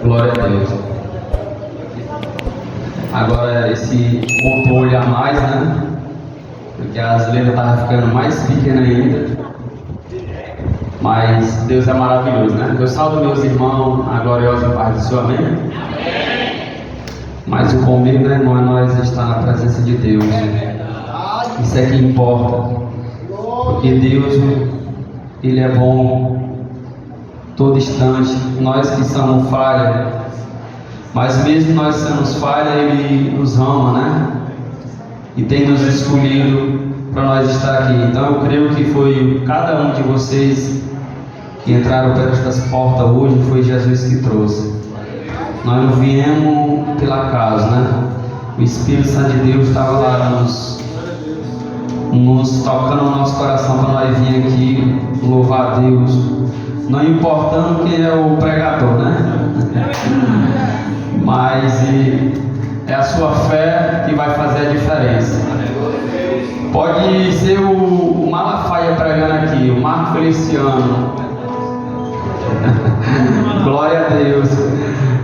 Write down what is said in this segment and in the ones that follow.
Glória a Deus. Agora esse controle a mais, né? Porque as letras estavam ficando mais pequenas ainda. Mas Deus é maravilhoso, né? Eu salvo meus irmãos, a gloriosa paz do Senhor, amém? Mas o comigo, né, irmão, é nós estar na presença de Deus. Isso é que importa. Porque Deus, Ele é bom todo instante. Nós que somos falha, mas mesmo nós somos falha, Ele nos ama, né? E tem nos escolhido para nós estar aqui. Então eu creio que foi cada um de vocês que entraram por estas portas hoje, foi Jesus que trouxe. Nós não viemos pela acaso, né? O Espírito Santo de Deus estava lá nos tocando no nosso coração para nós vir aqui louvar a Deus, não importando quem é o pregador, né? Mas é a sua fé que vai fazer a diferença. Pode ser o Malafaia pregando aqui, o Marco Feliciano. Glória a Deus.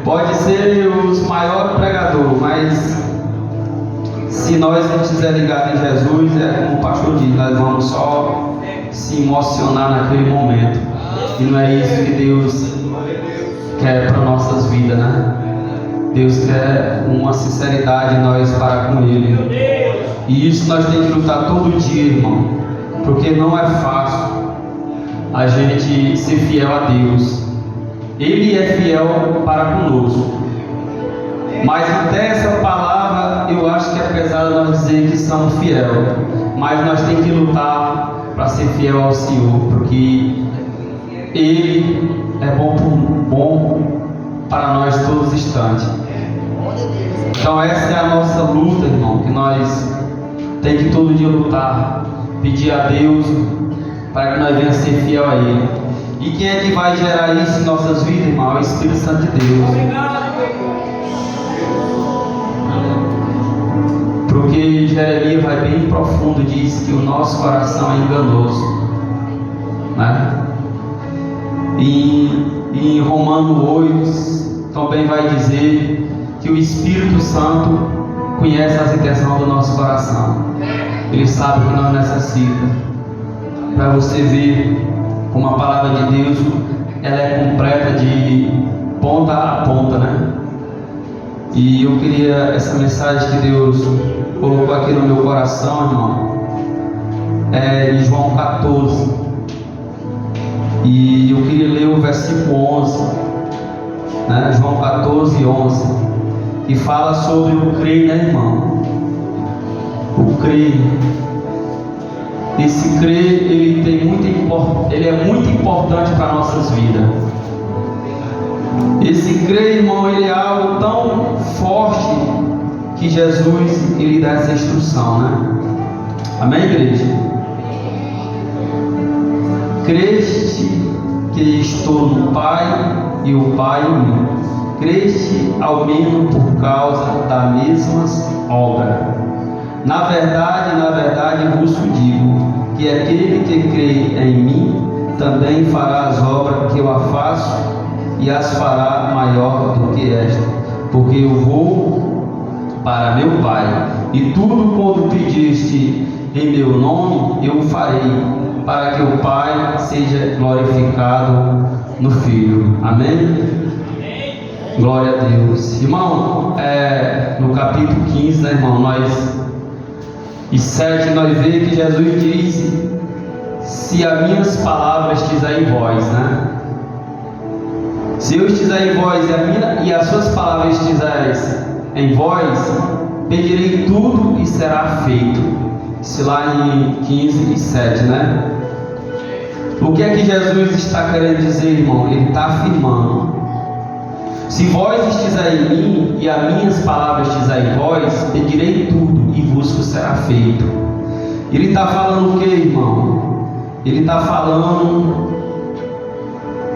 Pode ser os maiores pregadores, mas se nós não estiver ligados em Jesus, é como o pastor diz, nós vamos só se emocionar naquele momento. E não é isso que Deus quer para nossas vidas, né? Deus quer uma sinceridade em nós para com Ele. E isso nós temos que lutar todo dia, irmão. Porque não é fácil a gente ser fiel a Deus. Ele é fiel para conosco. Mas até essa palavra eu acho que é pesado nós dizer que somos fiel. Mas nós temos que lutar para ser fiel ao Senhor. Porque Ele é bom para nós todos os instantes. Então essa é a nossa luta, irmão, que nós temos que todo dia lutar, pedir a Deus para que nós venhamos ser fiel a Ele. E quem é que vai gerar isso em nossas vidas, irmão? É o Espírito Santo de Deus. Porque Jeremias vai bem profundo, diz que o nosso coração é enganoso, né? E em Romanos 8 também vai dizer que o Espírito Santo conhece as intenções do nosso coração. Ele sabe o que nós necessitamos. Para você ver como a palavra de Deus, ela é completa de ponta a ponta, né? E eu queria, essa mensagem que Deus colocou aqui no meu coração, irmão, é de João 14. E eu queria ler o versículo 11, né? João 14, 11, que fala sobre o crer, né, irmão? O crer. Esse crer, ele é muito importante para nossas vidas. Esse crer, irmão, ele é algo tão forte que Jesus, ele dá essa instrução, né? Amém, igreja? Creste que estou no Pai e o Pai em mim. Creste ao menos por causa das mesmas obras. Na verdade vos digo que aquele que crê em mim também fará as obras que eu faço e as fará maior do que esta, porque eu vou para meu Pai, e tudo quanto pediste em meu nome eu farei, para que o Pai seja glorificado no Filho. Amém? Glória a Deus. Irmão, no capítulo 15, né, irmão, e 7, nós vemos que Jesus diz: se as minhas palavras estiverem em vós, né? Se eu estiver em vós e as suas palavras estiverem em vós, pedirei tudo e será feito. Isso lá em 15 e 7, né? O que é que Jesus está querendo dizer, irmão? Ele está afirmando: se vós estiverem em mim e as minhas palavras estiverem em vós, pedirei tudo e vos será feito. Ele está falando o que, irmão? Ele está falando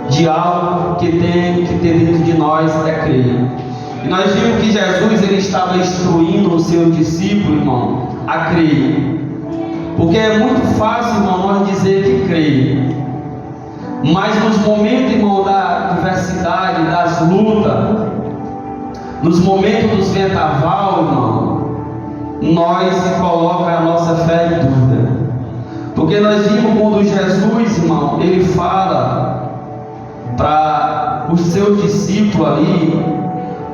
de algo que tem que ter dentro de nós, é crer. E nós vimos que Jesus, ele estava instruindo os seus discípulos, irmão, a crer. Porque é muito fácil, irmão, nós dizer que crê. Mas nos momentos, irmão, da diversidade, das lutas, nos momentos dos vendaval, irmão, nós colocamos a nossa fé em dúvida. Porque nós vimos quando Jesus, irmão, ele fala para os seus discípulos ali,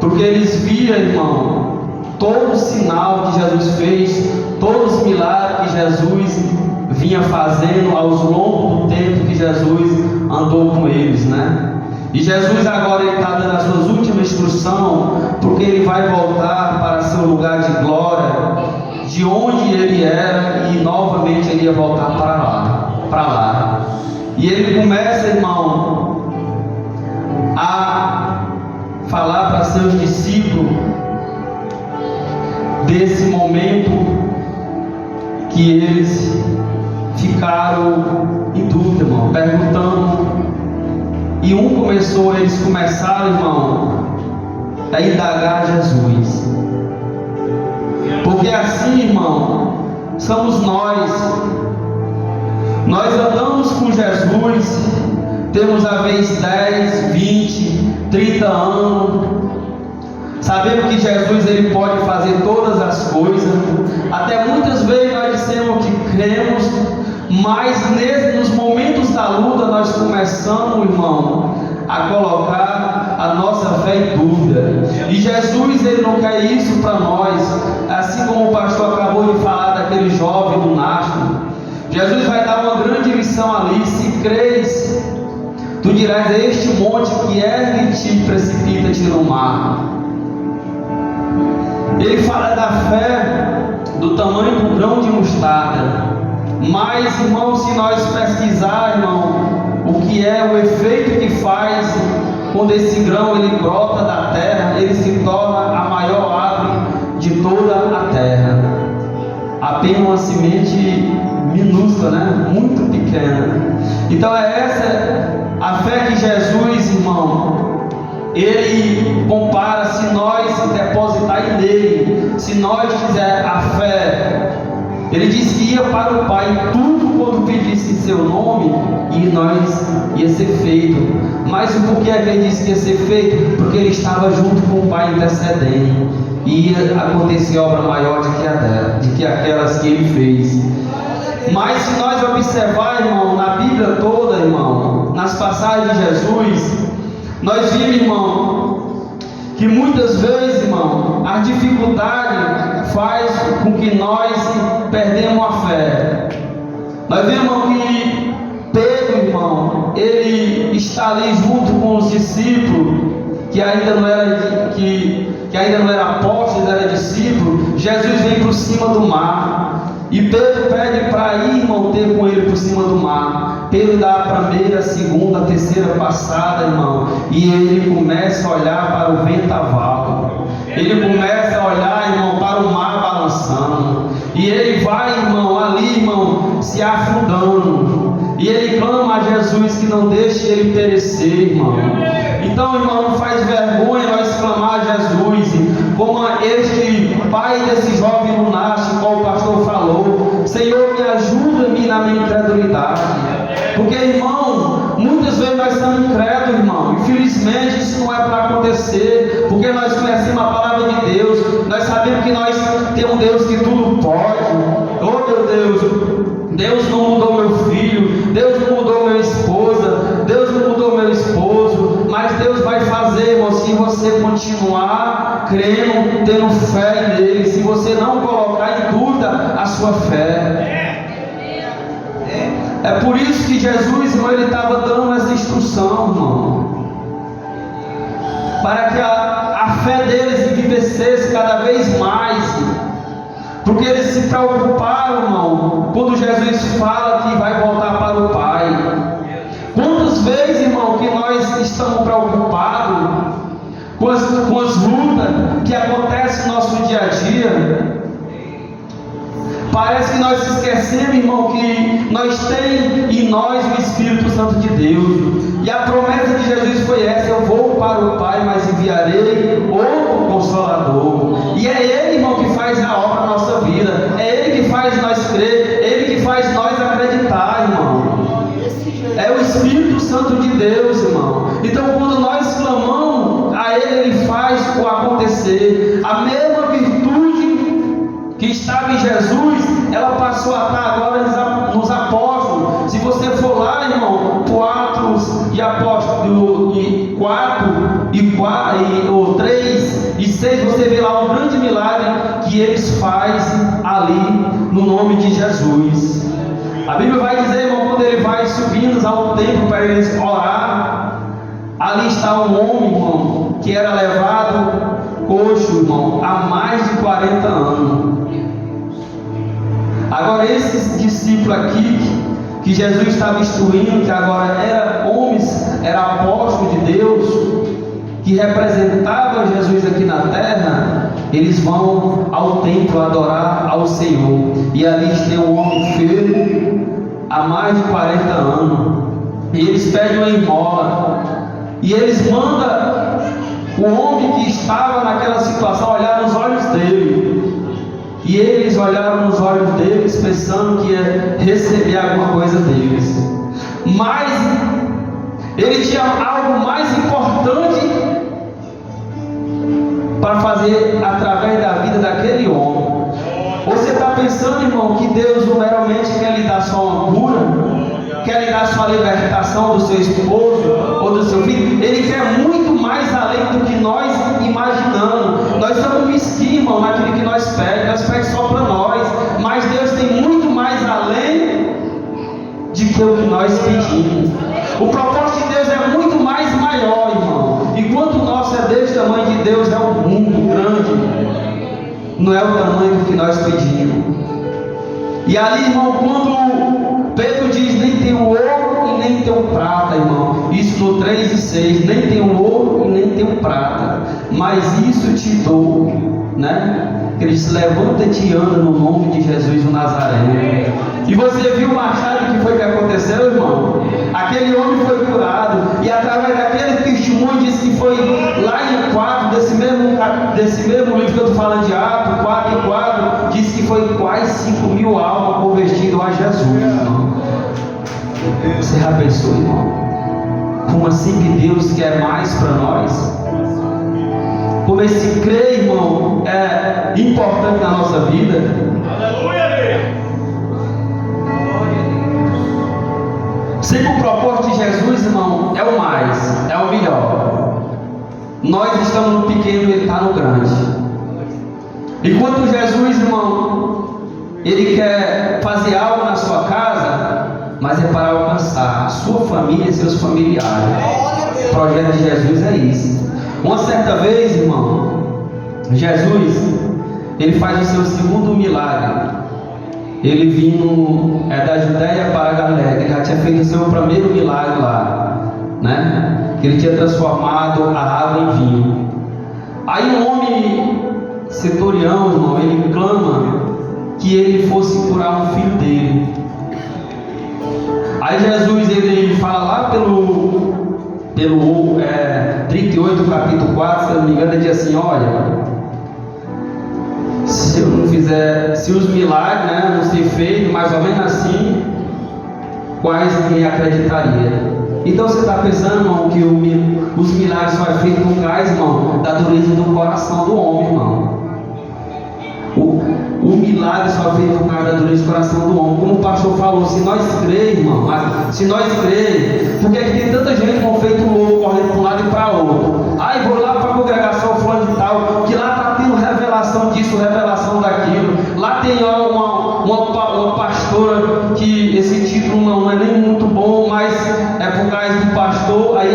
porque eles viam, irmão, todo o sinal que Jesus fez, todos os milagres que Jesus vinha fazendo aos longos do tempo que Jesus andou com eles, né? E Jesus agora está dando as suas últimas instruções, porque ele vai voltar para seu lugar de glória, de onde ele era, e novamente ele ia voltar para lá. E ele começa, irmão, a falar para seus discípulos desse momento que eles ficaram em dúvida, irmão, perguntando. E eles começaram, irmão, a indagar Jesus. Porque assim, irmão, somos nós. Nós andamos com Jesus, temos a vez 10, 20, 30 anos. Sabemos que Jesus ele pode fazer todas as coisas. Até muitas vezes nós dissemos que cremos, mas nos momentos da luta nós começamos, irmão, a colocar a nossa fé em dúvida. E Jesus ele não quer isso para nós. Assim como o pastor acabou de falar daquele jovem do Nastro, Jesus vai dar uma grande lição ali. Se crês, tu dirás a este monte que ergue-te e precipita-te no mar. Ele fala da fé do tamanho do grão de mostarda. Mas, irmão, se nós pesquisar, irmão, o que é o efeito que faz quando esse grão ele brota da terra, ele se torna a maior árvore de toda a terra. Apenas uma semente minúscula, né? Muito pequena. Então é essa a fé que Jesus, irmão, ele compara. Se nós depositar nele, se nós fizer a fé, ele disse que ia para o Pai tudo quando pedisse em seu nome, e nós ia ser feito. Mas o porquê é que ele disse que ia ser feito? Porque ele estava junto com o Pai intercedendo, e ia acontecer obra maior do que aquelas que ele fez. Mas se nós observar, irmão, na Bíblia toda, irmão, nas passagens de Jesus, nós vimos, irmão, que muitas vezes, irmão, a dificuldade faz com que nós perdemos a fé. Nós vemos que Pedro, irmão, ele está ali junto com os discípulos, que ainda não era apóstolo, era discípulo. Jesus vem por cima do mar, e Pedro pede para ir, irmão, ter com ele por cima do mar. Pedro dá a primeira, a segunda, a terceira passada, irmão, e ele começa a olhar para o ventaval. Ele começa a olhar, irmão, para o mar balançando. E ele vai, irmão, ali, irmão, se afundando. E ele clama a Jesus que não deixe ele perecer, irmão. Então, irmão, não faz vergonha nós clamar a Jesus, como este pai desse jovem lunático, como o pastor falou: Senhor, me ajuda-me na minha incredulidade. Porque, irmão, muitas vezes nós estamos incrédulos, irmão. Infelizmente isso não é para acontecer, porque nós conhecemos a palavra de Deus. Nós sabemos que nós temos um Deus que tudo pode. Oh, meu Deus, Deus não mudou meu filho, Deus não mudou minha esposa, Deus não mudou meu esposo. Mas Deus vai fazer, irmão, se você continuar crendo, tendo fé nele, se você não colocar em dúvida a sua fé. É por isso que Jesus, irmão, ele estava dando essa instrução, irmão, para que a fé deles envivecesse cada vez mais, porque eles se preocuparam, irmão, quando Jesus fala que vai voltar para o Pai. Quantas vezes, irmão, que nós estamos preocupados com as lutas que acontecem no nosso dia a dia? Parece que nós esquecemos, irmão, que nós temos em nós o Espírito Santo de Deus. E a promessa de Jesus foi essa: eu vou para o Pai, mas enviarei outro Consolador. E é Ele, irmão, que faz a obra na nossa vida. É Ele que faz nós crer, Ele que faz nós acreditar, irmão. É o Espírito Santo de Deus, irmão. Então, quando nós clamamos a Ele, Ele faz o acontecer. A mesma virtude que estava em Jesus, ela passou a estar agora nos apóstolos. Se você for lá, irmão, 4 e apóstolos, e 3 e 6, você vê lá um grande milagre que eles fazem ali no nome de Jesus. A Bíblia vai dizer, irmão, quando ele vai subindo ao templo para eles orar, ali está um homem, irmão, que era levado coxo, irmão, há mais de 40 anos. Agora esses discípulos aqui, que Jesus estava instruindo, que agora eram homens, eram apóstolos de Deus, que representavam Jesus aqui na terra, eles vão ao templo adorar ao Senhor. E ali tem um homem feio há mais de 40 anos. E eles pedem uma esmola. E eles mandam o homem que estava naquela situação olhar nos olhos dele. E eles olharam nos olhos deles, pensando que ia receber alguma coisa deles. Mas ele tinha algo mais importante para fazer através da vida daquele homem. Você está pensando, irmão, que Deus não meramente quer lhe dar só uma cura, quer lhe dar só a libertação do seu esposo ou do seu filho? Ele quer muito mais além do que nós imaginamos. Nós estamos mesquinhos, irmão, naquilo que nós pedimos só para nós, mas Deus tem muito mais além de que o que nós pedimos. O propósito de Deus é muito mais maior, irmão. Enquanto o nosso é desse tamanho, de Deus é um mundo grande, não é o tamanho do que nós pedimos. E ali, irmão, quando Pedro diz, nem tem o ouro e nem tem o prata, irmão, isso no 3 e 6, nem tem o ouro e nem tem o prata, mas isso te dou, né? Ele diz, levanta-te e anda no nome de Jesus o Nazareno. E você viu o machado que foi que aconteceu, irmão? Aquele homem foi curado, e através daquele testemunho diz que foi lá em 4, desse mesmo livro que eu estou falando de Atos, 4 e 4, diz que foi quase 5.000 almas convertidas a Jesus, irmão. Você já pensou, irmão? Como assim que Deus quer mais para nós? Como esse crer, irmão, é importante na nossa vida. Aleluia! Sei que o propósito de Jesus, irmão, é o mais, é o melhor. Nós estamos no pequeno, Ele está no grande. Enquanto Jesus, irmão, Ele quer fazer algo na sua casa, mas é para alcançar a sua família e seus familiares. O projeto de Jesus é isso. Uma certa vez, irmão, Jesus, Ele faz o seu segundo milagre. Ele vindo da Judéia para a Galiléia. Ele já tinha feito o seu primeiro milagre lá, né? Que Ele tinha transformado a água em vinho. Aí um homem centurião, irmão, ele clama que ele fosse curar um filho dele. Aí Jesus, ele fala lá pelo 38, capítulo 4, se eu não me engano, ele diz assim, olha, se eu não fizer, se os milagres, né, não ser feitos, mais ou menos assim, quais ninguém acreditaria? Então você está pensando, irmão, que os milagres só é feito com gás, irmão, da dureza do coração do homem, irmão. O milagre só é feito com da dureza do coração do homem. Como o pastor falou, se nós crermos, irmão, se nós crermos, porque aqui tem tanta gente com feito louco, correndo para um lado e para outro. Ai, vou lá para a congregação fulano de tal, que lá está tendo revelação disso, revelação daquilo. Lá tem uma pastora, que esse título não é nem muito bom, mas é por causa do pastor, aí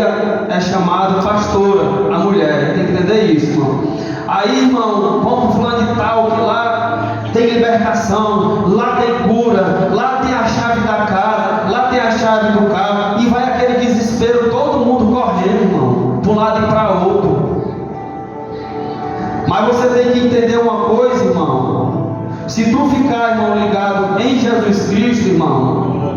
é chamado pastora, a mulher, tem que entender isso, irmão. Aí, irmão, vamos para fulano de tal, que lá tem libertação, lá tem cura, lá tem a chave da casa, lá tem a chave do carro, e vai aquele desespero, todo mundo correndo, irmão, para um lado e para outro. Mas você tem que entender uma coisa, irmão. Se tu ficar, irmão, ligado em Jesus Cristo, irmão,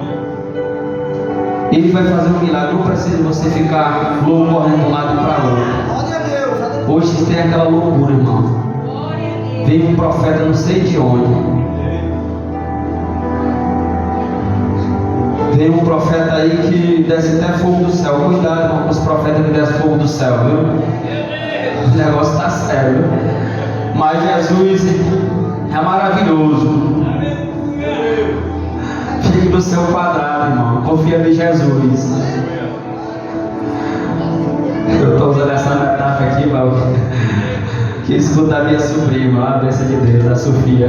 Ele vai fazer um milagre. Não precisa você ficar louco correndo de um lado e para outro. Hoje tem aquela loucura, irmão. Vem um profeta não sei de onde. Tem um profeta aí que desce até fogo do céu. Cuidado, irmão, com os profetas que descem fogo do céu, viu? O negócio está sério, viu? Mas Jesus é maravilhoso. Fique no seu quadrado, irmão. Confia em Jesus. Eu estou usando essa metáfora aqui, irmão, que escuta a minha sobrinha, a bênção de Deus, a Sofia.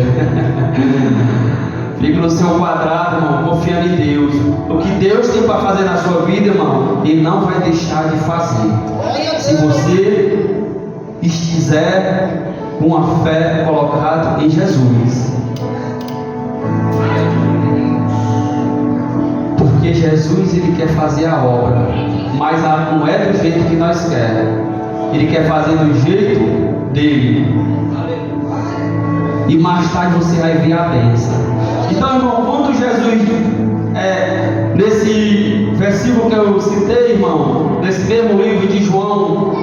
Fique no seu quadrado, irmão, confiando em Deus. O que Deus tem para fazer na sua vida, irmão, Ele não vai deixar de fazer. Se você estiver com a fé colocada em Jesus. Porque Jesus, Ele quer fazer a obra, mas não é do jeito que nós queremos. Ele quer fazer do jeito dele. E mais tarde você vai ver a bênção. Então, irmão, quando Jesus, nesse versículo que eu citei, irmão, nesse mesmo livro de João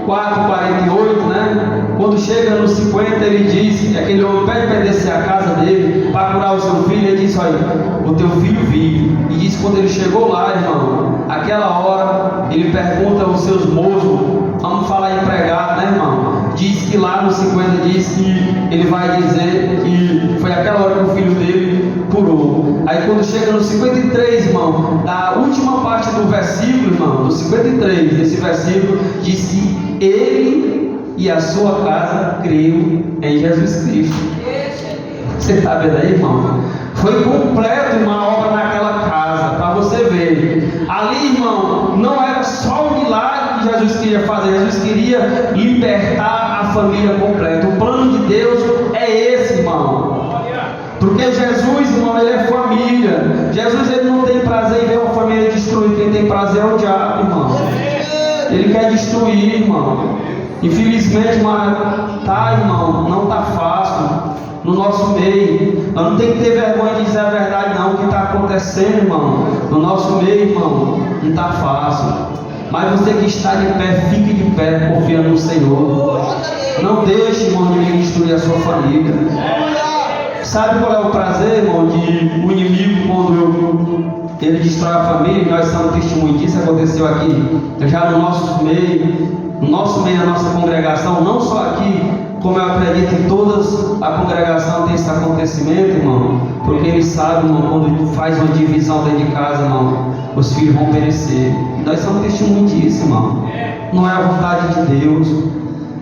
4,48, né? Quando chega no 50, ele diz, aquele homem pede para descer a casa dele, para curar o seu filho, ele diz, olha, o teu filho vive. E diz quando ele chegou lá, irmão, aquela hora, ele pergunta aos seus moços, vamos falar empregado, né, irmão? Diz que lá no 50 diz que ele vai dizer que foi aquela hora que o filho dele curou. Aí quando chega no 53, irmão, da última parte do versículo, irmão, do 53, desse versículo, diz que ele e a sua casa creu em Jesus Cristo. Você está vendo aí, irmão? Foi completo uma obra naquela casa, para você ver. Ali, irmão, não era só o milagre que Jesus queria fazer, Jesus queria libertar a família completa. O plano de Deus é esse, irmão. Porque Jesus, irmão, Ele é família. Jesus, Ele não tem prazer em ver uma família destruída. Quem tem prazer é o diabo, irmão. Ele quer destruir, irmão. Infelizmente, mas tá, irmão, não tá fácil no nosso meio. Nós não tem que ter vergonha de dizer a verdade, não. O que está acontecendo, irmão, no nosso meio, irmão, não tá fácil. Mas você que está de pé, fique de pé, confiando no Senhor. Não deixe, irmão, ninguém destruir a sua família. Sabe qual é o prazer, irmão, de o inimigo, quando ele destrói a família? Nós somos testemunho disso, aconteceu aqui, já no nosso meio, na nossa congregação, não só aqui, como eu acredito que todas a congregação tem esse acontecimento, irmão, porque ele sabe, irmão, quando faz uma divisão dentro de casa, irmão, os filhos vão perecer. E nós somos testemunho disso, irmão. Não é a vontade de Deus.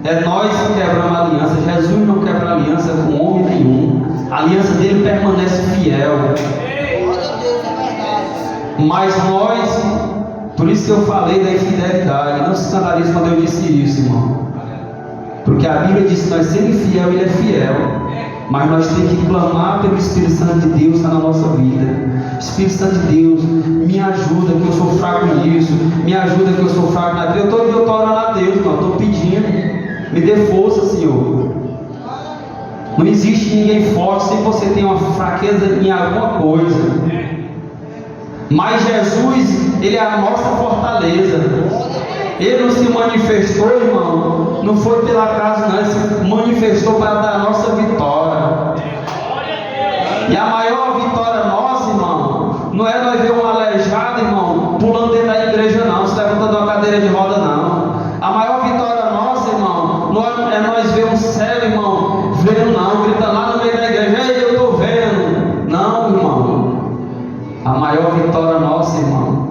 É nós que quebramos a aliança. Jesus não quebra aliança com homem nenhum. A aliança dele permanece fiel. Mas nós, por isso que eu falei da infidelidade, não se escandalize quando eu disse isso, irmão. Porque a Bíblia diz que nós sendo fiel, Ele é fiel. Mas nós temos que clamar pelo Espírito Santo de Deus na nossa vida. Espírito Santo de Deus, me ajuda que eu sou fraco nisso. Me ajuda que eu sou fraco naquilo. Eu estou orando a Deus, irmão. Estou pedindo. Me dê força, Senhor. Não existe ninguém forte sem você ter uma fraqueza em alguma coisa. Mas Jesus, Ele é a nossa fortaleza. Ele não se manifestou, irmão, não foi pela casa, não. Ele se manifestou para dar a nossa vitória. E a maior vitória nossa, irmão, não é nós ver um aleijado, irmão, pulando dentro da igreja, não, se levantando uma cadeira de roda, não. A maior vitória nossa, irmão, não é nós ver um cego, irmão, vendo, não, gritando lá no meio da igreja, ei, eu estou vendo. Não, irmão. A maior vitória nossa, irmão,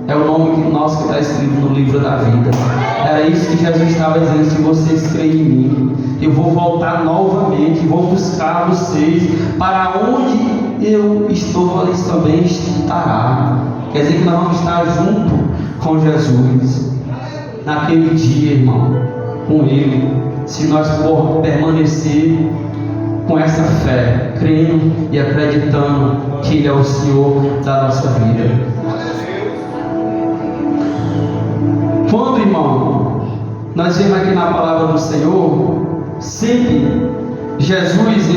é o nome nosso que está escrito no livro da vida. Era isso que Jesus estava dizendo: se vocês creem em mim, eu vou voltar novamente, vou buscar vocês, para onde eu estou, eles também estarão. Quer dizer que nós vamos estar junto com Jesus, naquele dia, irmão, com Ele, se nós for permanecer com essa fé, crendo e acreditando que Ele é o Senhor da nossa vida. Quando, irmão, nós vemos aqui na palavra do Senhor, sempre Jesus,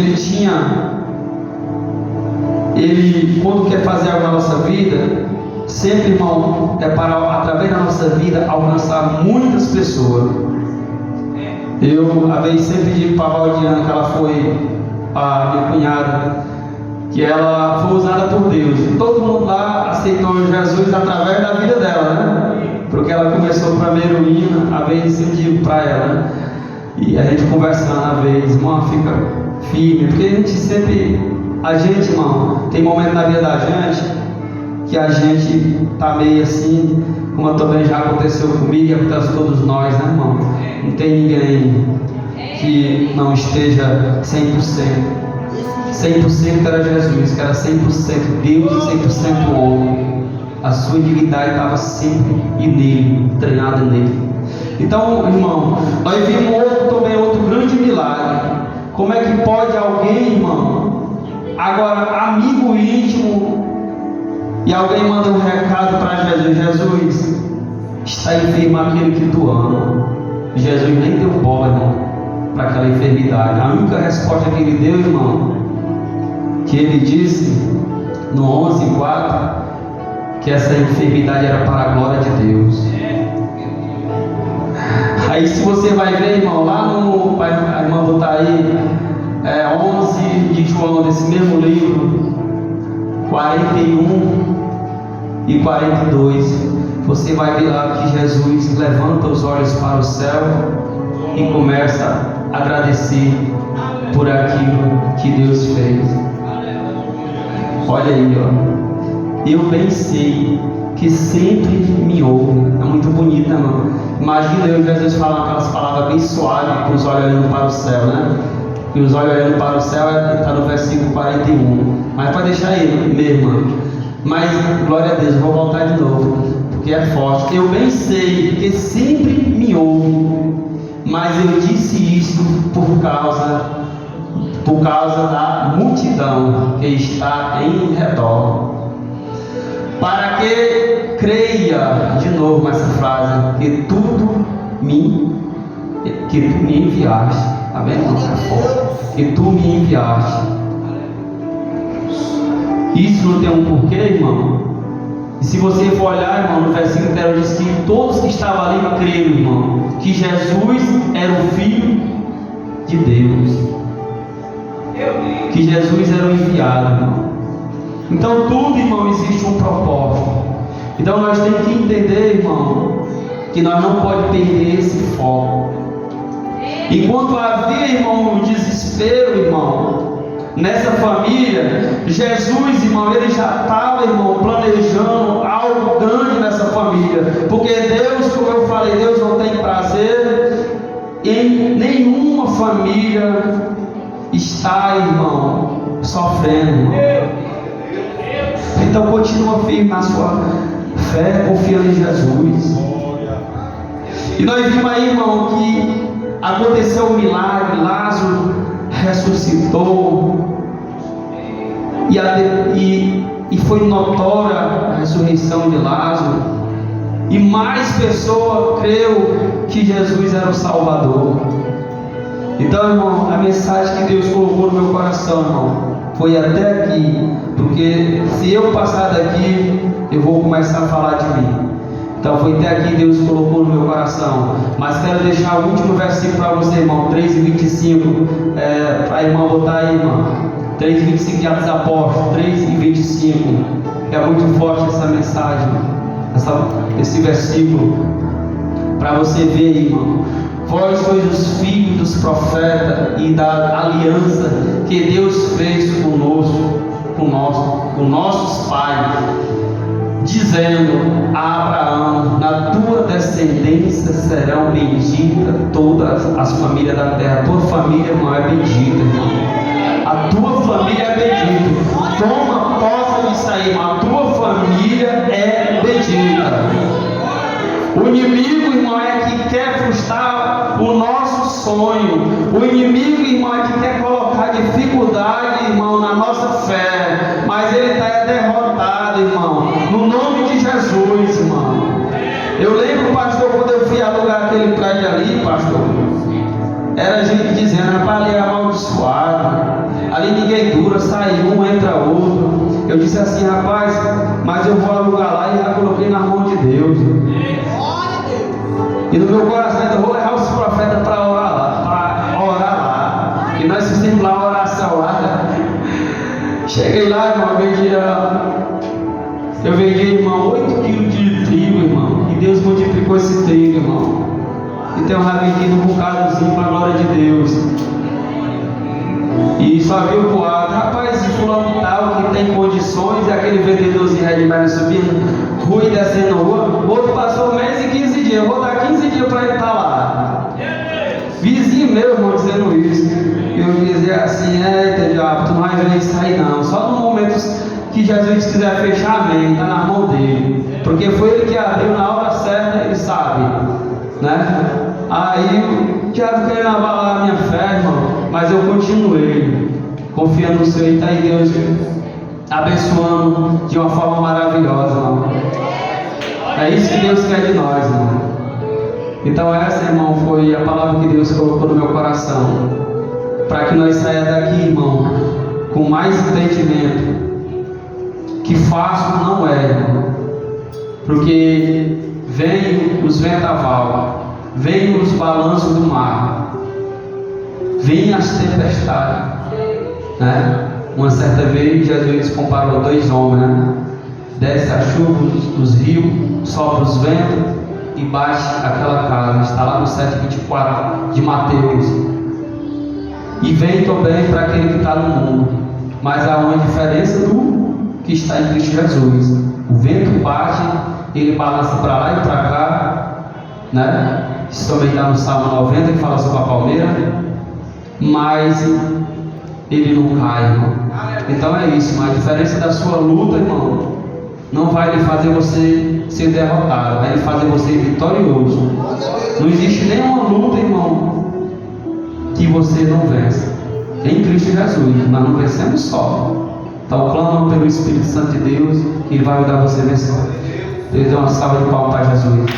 quando quer fazer algo na nossa vida, sempre, irmão, é para, através da nossa vida, alcançar muitas pessoas. Eu, a vez, sempre digo para a Valdiana, que ela foi a minha cunhada, que ela foi usada por Deus. Todo mundo lá aceitou Jesus através da vida dela, né? Porque ela começou para a heroína, a vez eu digo para ela, né? E a gente conversando a vez, irmão, fica firme, porque a gente, irmão, tem momento na vida da gente que a gente tá meio assim, como também já aconteceu comigo e acontece com todos nós, né, irmão? Não tem ninguém que não esteja 100%. 100% era Jesus, que era 100% Deus e 100% homem. A sua divindade estava sempre nele, treinada nele. Então, irmão, nós vimos outro grande milagre. Como é que pode alguém, irmão, agora amigo íntimo, e alguém manda um recado para Jesus: Jesus, está enfermo aquele que tu ama. Jesus nem deu bola, irmão, para aquela enfermidade. A única resposta que ele deu, irmão, que ele disse no 11:4, que essa enfermidade era para a glória de Deus. Aí se você vai ver, irmão, lá no, a irmã botar aí 11 de João, desse mesmo livro, 41 e 42, você vai ver lá que Jesus levanta os olhos para o céu e começa a agradecer por aquilo que Deus fez. Olha aí, ó. Eu bem sei que sempre me ouve. É muito bonito, né, irmão? Imagina eu e Jesus falando aquelas palavras bem suaves, com os olhos olhando para o céu, né? E os olhos olhando para o céu está no versículo 41. Mas pode deixar ele mesmo. Mas, glória a Deus, eu vou voltar de novo, porque é forte. Eu bem sei que sempre me ouve, mas eu disse isso por causa da multidão que está em redor, para que creia, de novo essa frase, que tu me enviaste. Está vendo? Que tu me enviaste. Isso não tem um porquê, irmão? E se você for olhar, irmão, no versículo anterior diz que todos que estavam ali creram, irmão, que Jesus era o Filho de Deus, que Jesus era o enviado, irmão. Então tudo, irmão, existe um propósito. Então nós temos que entender, irmão, que nós não podemos perder esse foco. Enquanto havia, irmão, um desespero, irmão, nessa família, Jesus, irmão, ele já estava, irmão, planejando algo grande nessa família. Porque Deus, como eu falei, Deus não tem prazer em nenhuma família está, irmão, sofrendo, irmão. Então continua firme na sua fé, confiando em Jesus. E nós vimos aí, irmão, que aconteceu um milagre. Lázaro ressuscitou, e foi notória a ressurreição de Lázaro, e mais pessoas creu que Jesus era o Salvador. Então, irmão, a mensagem que Deus colocou no meu coração, irmão, foi até aqui, porque se eu passar daqui, eu vou começar a falar de mim. Então foi até aqui que Deus colocou no meu coração. Mas quero deixar o último versículo para você, irmão, 3:25, para a irmã botar aí, irmão, 3:25 de Atos Apóstolos, 3:25, é muito forte essa mensagem, esse versículo, para você ver, irmão. Vós sois os filhos dos profetas e da aliança que Deus fez conosco, com nossos pais, dizendo a Abraão: na tua descendência serão benditas todas as famílias da terra. A tua família, irmão, é bendita, irmão. A tua família é bendita. Toma posse disso aí, irmão. A tua família é bendita. O inimigo, irmão, é que quer frustrar o nosso sonho. O inimigo, irmão, é que quer colocar dificuldade, irmão, na nossa fé. Mas ele está derrotado, irmão, no nome de Jesus, irmão. Eu lembro, pastor, quando eu fui alugar aquele prédio ali, pastor, era gente dizendo: rapaz, ali é amaldiçoado, ali ninguém dura, sai um, entra outro. Eu disse assim: rapaz, mas eu vou alugar lá, e já coloquei na mão de Deus. E no meu coração eu vou levar os profetas para orar lá, e nós fizemos lá a oração lá. Cheguei lá, irmão, eu vendi, irmão, 8 quilos de trigo, irmão. E Deus multiplicou esse trigo, irmão. E tem um vendido um bocadozinho para a glória de Deus. E só viu o quadro, rapaz, esse fulano tal que tem condições, e aquele vendedorzinho aí vai subindo, rua e descendo a rua. O outro passou 1 mês e 15 dias, eu vou dar 15 dias para ele estar lá. Vizinho meu, irmão, dizendo isso. Eu dizia assim, diabo, tu não vai ver isso aí não. Só no momento que Jesus quiser fechar, amém, está na mão dele. Porque foi ele que abriu na hora certa, ele sabe, né? Aí o diabo querendo abalar a minha fé, irmão, mas eu continuei confiando no Senhor, e está aí Deus abençoando de uma forma maravilhosa, irmão. É isso que Deus quer de nós, irmão. Então essa, irmão, foi a palavra que Deus colocou no meu coração, para que nós saímos daqui, irmão, com mais entendimento que fácil não é, irmão, porque vem os vendaval, vem os balanços do mar, vem as tempestades, né? Uma certa vez Jesus comparou 2 homens, né? Desce a chuva dos rios, sopra os ventos e bate aquela casa. Está lá no 7:24 de Mateus. E vem também para aquele que está no mundo, mas há uma diferença do que está em Cristo Jesus. O vento bate, ele balança para lá e para cá, né? Isso também está no Salmo 90, que fala sobre a palmeira, mas ele não cai, irmão. Então é isso, mas a diferença da sua luta, irmão, não vai lhe fazer você ser derrotado, vai lhe fazer você vitorioso. Não existe nenhuma luta, irmão, que você não vença. Em Cristo Jesus, nós não vencemos só. Então clama pelo Espírito Santo de Deus, que ele vai ajudar você a vencer. Deus dê uma salva de palmas para Jesus.